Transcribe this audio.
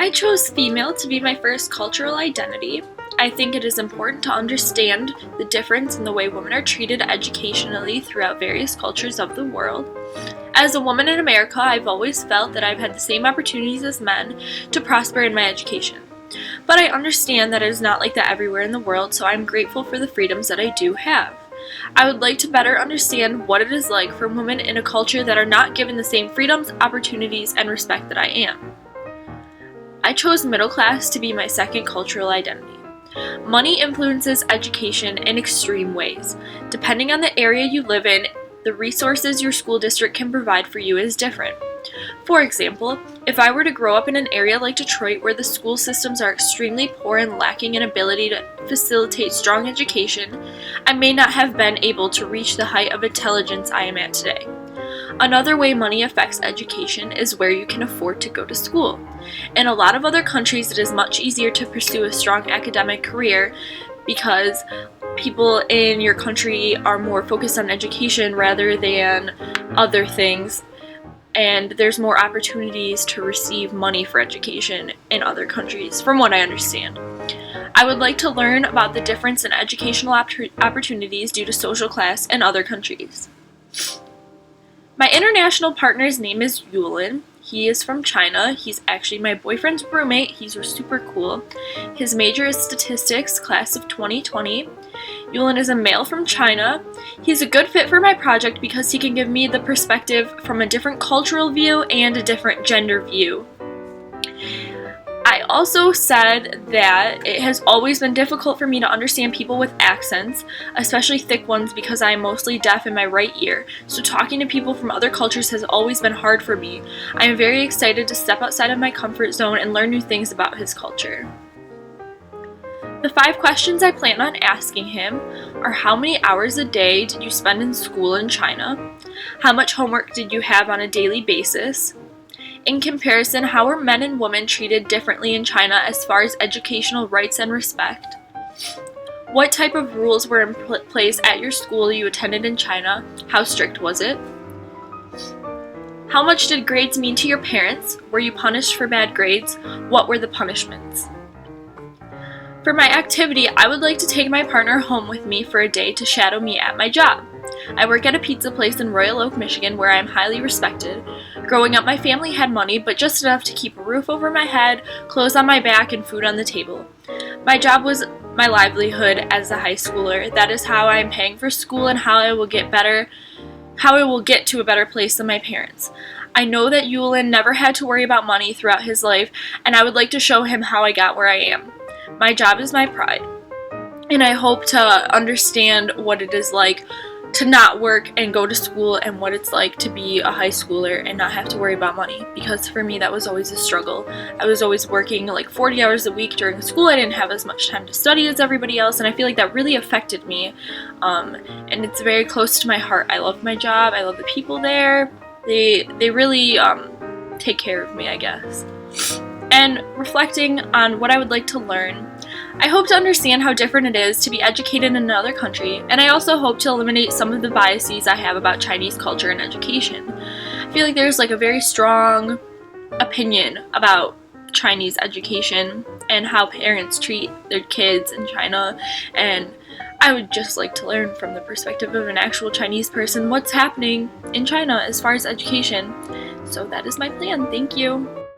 I chose female to be my first cultural identity. I think it is important to understand the difference in the way women are treated educationally throughout various cultures of the world. As a woman in America, I've always felt that I've had the same opportunities as men to prosper in my education. But I understand that it is not like that everywhere in the world, so I'm grateful for the freedoms that I do have. I would like to better understand what it is like for women in a culture that are not given the same freedoms, opportunities, and respect that I am. I chose middle class to be my second cultural identity. Money influences education in extreme ways. Depending on the area you live in, the resources your school district can provide for you is different. For example, if I were to grow up in an area like Detroit where the school systems are extremely poor and lacking an ability to facilitate strong education, I may not have been able to reach the height of intelligence I am at today. Another way money affects education is where you can afford to go to school. In a lot of other countries, it is much easier to pursue a strong academic career because people in your country are more focused on education rather than other things, and there's more opportunities to receive money for education in other countries, from what I understand. I would like to learn about the difference in educational opportunities due to social class in other countries. My international partner's name is Yulin. He is from China. He's actually my boyfriend's roommate. He's super cool. His major is statistics, class of 2020. Yulin is a male from China. He's a good fit for my project because he can give me the perspective from a different cultural view and a different gender view. I also said that it has always been difficult for me to understand people with accents, especially thick ones because I am mostly deaf in my right ear, so talking to people from other cultures has always been hard for me. I am very excited to step outside of my comfort zone and learn new things about his culture. The 5 questions I plan on asking him are: how many hours a day did you spend in school in China? How much homework did you have on a daily basis? In comparison, how are men and women treated differently in China as far as educational rights and respect? What type of rules were in place at your school you attended in China? How strict was it? How much did grades mean to your parents? Were you punished for bad grades? What were the punishments? For my activity, I would like to take my partner home with me for a day to shadow me at my job. I work at a pizza place in Royal Oak, Michigan, where I am highly respected. Growing up, my family had money, but just enough to keep a roof over my head, clothes on my back, and food on the table. My job was my livelihood as a high schooler. That is how I am paying for school and how I will get to a better place than my parents. I know that Yulin never had to worry about money throughout his life, and I would like to show him how I got where I am. My job is my pride, and I hope to understand what it is like to not work and go to school and what it's like to be a high schooler and not have to worry about money, because for me that was always a struggle. I was always working like 40 hours a week during school. I didn't have as much time to study as everybody else, and I feel like that really affected me, and it's very close to my heart. I love my job. I love the people there. They really take care of me, I guess. And reflecting on what I would like to learn, I hope to understand how different it is to be educated in another country, and I also hope to eliminate some of the biases I have about Chinese culture and education. I feel like there's like a very strong opinion about Chinese education and how parents treat their kids in China, and I would just like to learn from the perspective of an actual Chinese person what's happening in China as far as education. So that is my plan. Thank you.